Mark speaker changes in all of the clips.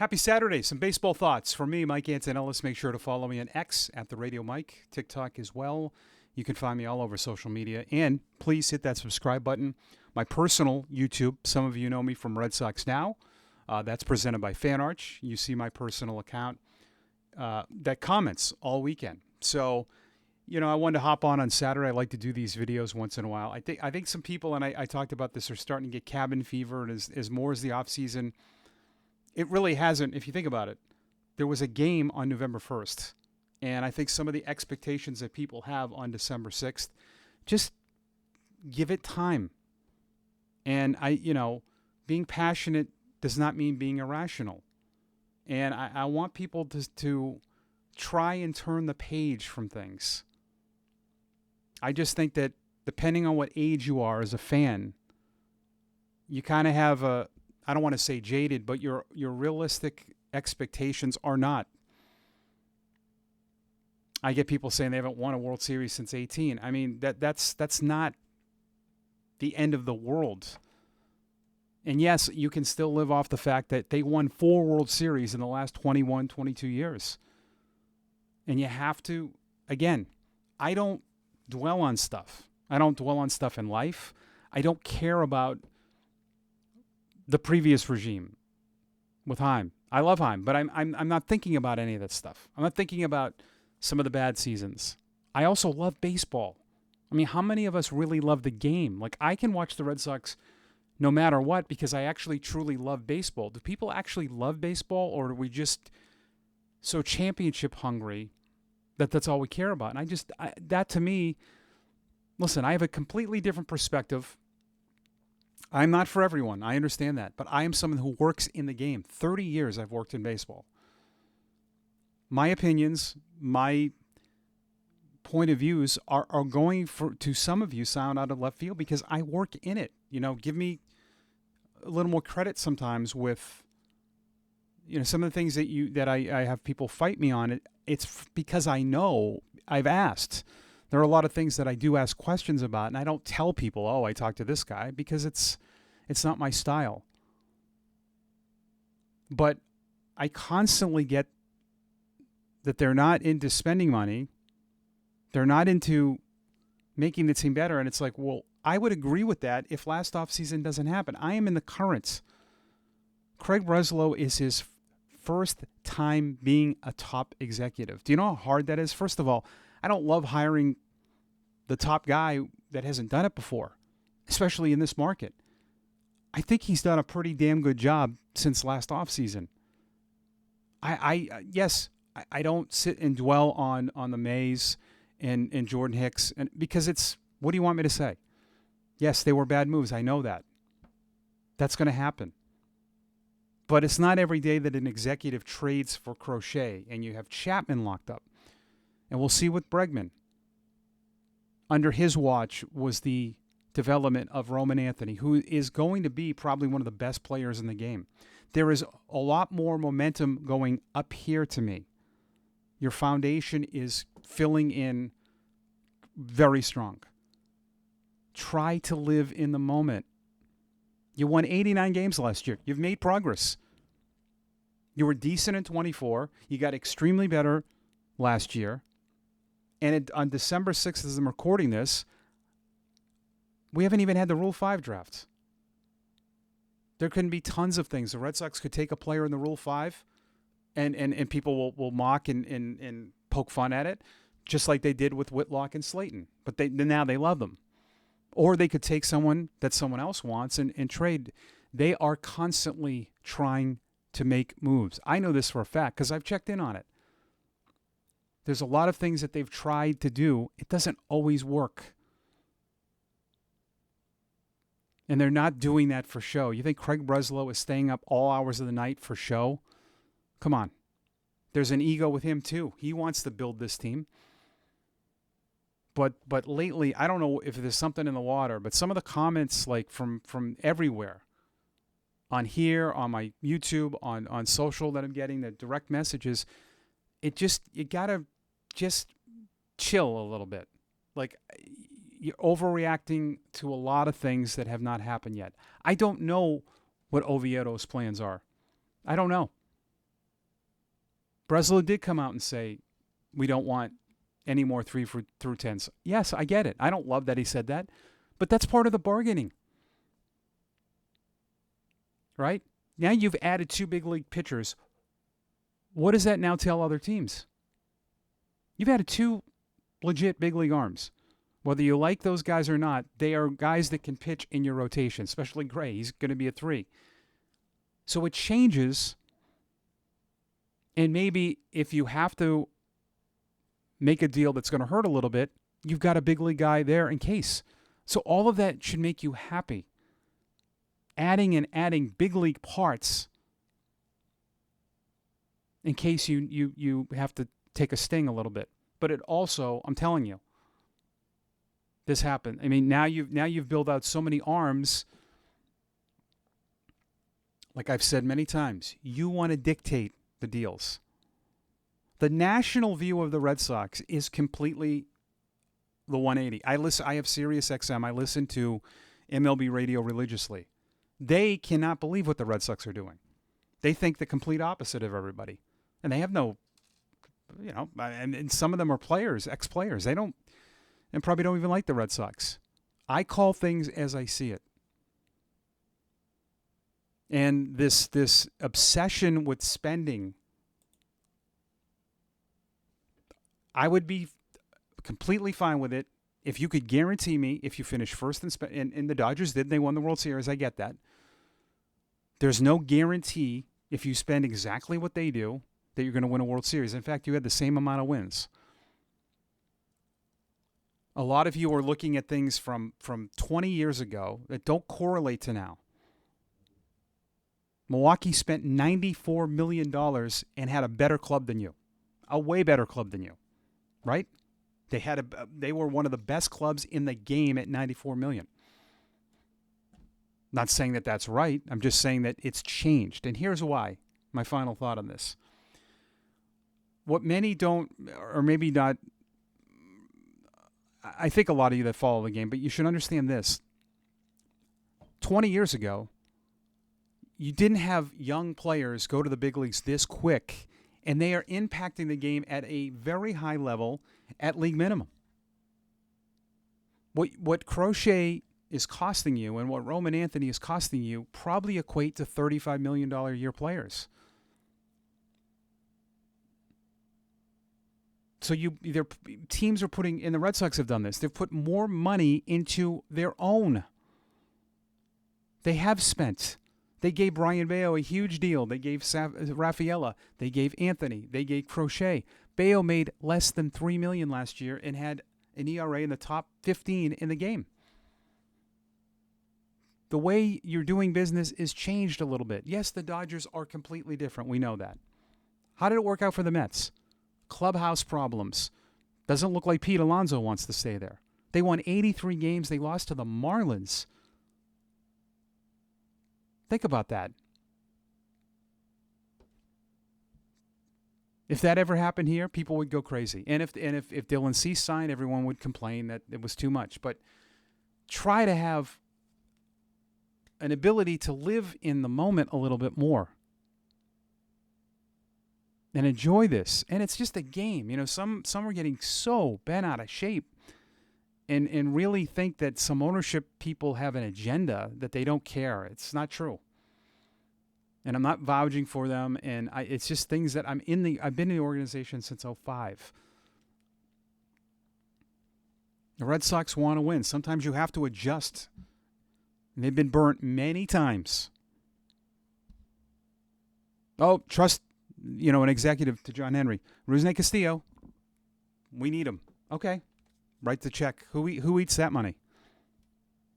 Speaker 1: Happy Saturday. Some baseball thoughts from me, MikeAntonellis. Make sure to follow me on X at the Radio Mike, TikTok as well. You can find me all over social media. And please hit that subscribe button. My personal YouTube, some of you know me from Red Sox Now. That's presented by FanArch. You see my personal account that comments all weekend. So, I wanted to hop on Saturday. I like to do these videos once in a while. I think some people, and I talked about this, are starting to get cabin fever. And as more as the offseason, it really hasn't, if you think about it. There was a game on November 1st. And I think some of the expectations that people have on December 6th, just give it time. And being passionate does not mean being irrational. And I want people to try and turn the page from things. I just think that depending on what age you are as a fan, you kind of have I don't want to say jaded, but your realistic expectations are not. I get people saying they haven't won a World Series since 18. I mean, that's not the end of the world. And yes, you can still live off the fact that they won 4 World Series in the last 21, 22 years. And you have to, again, I don't dwell on stuff. I don't dwell on stuff in life. I don't care about the previous regime with Heim. I love Heim, but I'm not thinking about any of that stuff. I'm not thinking about some of the bad seasons. I also love baseball. I mean, how many of us really love the game? Like, I can watch the Red Sox no matter what because I actually truly love baseball. Do people actually love baseball, or are we just so championship hungry that that's all we care about? And that to me, listen, I have a completely different perspective. I'm not for everyone. I understand that. But I am someone who works in the game. 30 years I've worked in baseball. My opinions, my point of views are going to some of you sound out of left field because I work in it. Give me a little more credit sometimes with some of the things that I have people fight me on. It's because I know I've asked. There are a lot of things that I do ask questions about, and I don't tell people, oh, I talked to this guy, because it's not my style. But I constantly get that they're not into spending money. They're not into making the team better. And it's like, well, I would agree with that if last offseason doesn't happen. I am in the current. Craig Breslow is his first time being a top executive. Do you know how hard that is? First of all, I don't love hiring the top guy that hasn't done it before, especially in this market. I think he's done a pretty damn good job since last offseason. Yes, I don't sit and dwell on the Mays and Jordan Hicks, and because it's, what do you want me to say? Yes, they were bad moves. I know that. That's going to happen. But it's not every day that an executive trades for Crochet and you have Chapman locked up. And we'll see with Bregman. Under his watch was the development of Roman Anthony, who is going to be probably one of the best players in the game. There is a lot more momentum going up here to me. Your foundation is filling in very strong. Try to live in the moment. You won 89 games last year. You've made progress. You were decent in 24. You got extremely better last year. And on December 6th, as I'm recording this, we haven't even had the Rule 5 draft. There can be tons of things. The Red Sox could take a player in the Rule 5, and people will mock and poke fun at it, just like they did with Whitlock and Slayton. But now they love them. Or they could take someone that someone else wants and trade. They are constantly trying to make moves. I know this for a fact because I've checked in on it. There's a lot of things that they've tried to do. It doesn't always work. And they're not doing that for show. You think Craig Breslow is staying up all hours of the night for show? Come on. There's an ego with him too. He wants to build this team. But lately, I don't know if there's something in the water, but some of the comments like from everywhere, on here, on my YouTube, on social that I'm getting, the direct messages, you gotta just chill a little bit. Like, you're overreacting to a lot of things that have not happened yet. I don't know what Oviedo's plans are. I don't know. Breslow did come out and say, we don't want any more 3 through 10s. Yes, I get it. I don't love that he said that, but that's part of the bargaining. Right? Now you've added 2 big league pitchers. What does that now tell other teams? You've added 2 legit big league arms. Whether you like those guys or not, they are guys that can pitch in your rotation, especially Gray. He's going to be a 3. So it changes. And maybe if you have to make a deal that's going to hurt a little bit, you've got a big league guy there in case. So all of that should make you happy. Adding big league parts in case you have to take a sting a little bit. But it also, I'm telling you, this happened. I mean, now you've built out so many arms. Like I've said many times, you want to dictate the deals. The national view of the Red Sox is completely the 180. I have Sirius XM. I listen to MLB radio religiously. They cannot believe what the Red Sox are doing. They think the complete opposite of everybody. And they have no, and some of them are players, ex-players. They don't, and probably don't even like the Red Sox. I call things as I see it. And this obsession with spending, I would be completely fine with it if you could guarantee me if you finish first and the Dodgers did, they won the World Series, I get that. There's no guarantee if you spend exactly what they do that you're going to win a World Series. In fact, you had the same amount of wins. A lot of you are looking at things from 20 years ago that don't correlate to now. Milwaukee spent $94 million and had a better club than you. A way better club than you. Right? They were one of the best clubs in the game at $94 million. Not saying that that's right. I'm just saying that it's changed. And here's why. My final thought on this. What many don't, or maybe not, I think a lot of you that follow the game, but you should understand this. 20 years ago, you didn't have young players go to the big leagues this quick, and they are impacting the game at a very high level at league minimum. What Crochet is costing you and what Roman Anthony is costing you probably equate to $35 million a year players. So teams are putting, and the Red Sox have done this, they've put more money into their own. They have spent. They gave Brian Bayo a huge deal. They gave Rafaela. They gave Anthony. They gave Crochet. Bayo made less than $3 million last year and had an ERA in the top 15 in the game. The way you're doing business is changed a little bit. Yes, the Dodgers are completely different. We know that. How did it work out for the Mets? Clubhouse problems. Doesn't look like Pete Alonso wants to stay there. They won 83 games. They lost to the Marlins. Think about that. If that ever happened here, people would go crazy. And if Dylan Cease signed, everyone would complain that it was too much. But try to have an ability to live in the moment a little bit more. And enjoy this. And it's just a game. You know, some are getting so bent out of shape and really think that some ownership people have an agenda that they don't care. It's not true. And I'm not vouching for them. And it's just things that I've been in the organization since 2005. The Red Sox want to win. Sometimes you have to adjust. And they've been burnt many times. Oh, trust, an executive to John Henry. Rusney Castillo, we need him. Okay. Write the check. Who eats that money?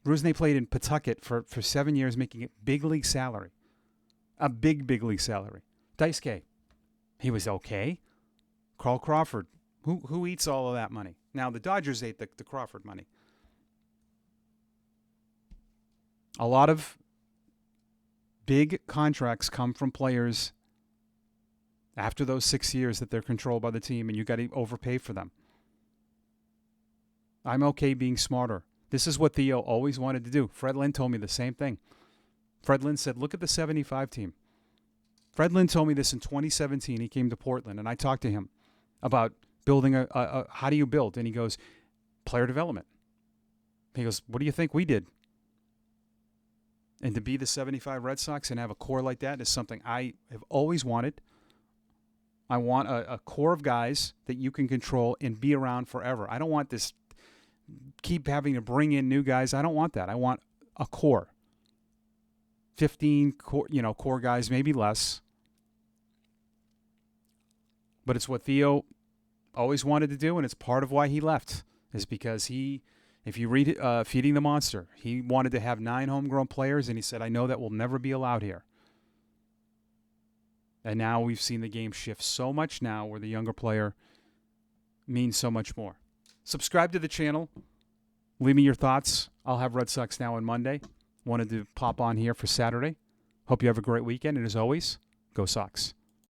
Speaker 1: Rusney played in Pawtucket for 7 years, making it big league salary. A big league salary. Daisuke, he was okay. Carl Crawford, who eats all of that money? Now, the Dodgers ate the Crawford money. A lot of big contracts come from players after those 6 years that they're controlled by the team, and you got to overpay for them. I'm okay being smarter. This is what Theo always wanted to do. Fred Lynn told me the same thing. Fred Lynn said, look at the 75 team. Fred Lynn told me this in 2017. He came to Portland, and I talked to him about building how do you build? And he goes, player development. He goes, what do you think we did? And to be the 75 Red Sox and have a core like that is something I have always wanted. I want a core of guys that you can control and be around forever. I don't want this keep having to bring in new guys. I don't want that. I want a core. 15 core guys, maybe less. But it's what Theo always wanted to do, and it's part of why he left, is because if you read Feeding the Monster, he wanted to have 9 homegrown players, and he said, I know that will never be allowed here. And now we've seen the game shift so much now where the younger player means so much more. Subscribe to the channel. Leave me your thoughts. I'll have Red Sox Now on Monday. Wanted to pop on here for Saturday. Hope you have a great weekend, and as always, go Sox.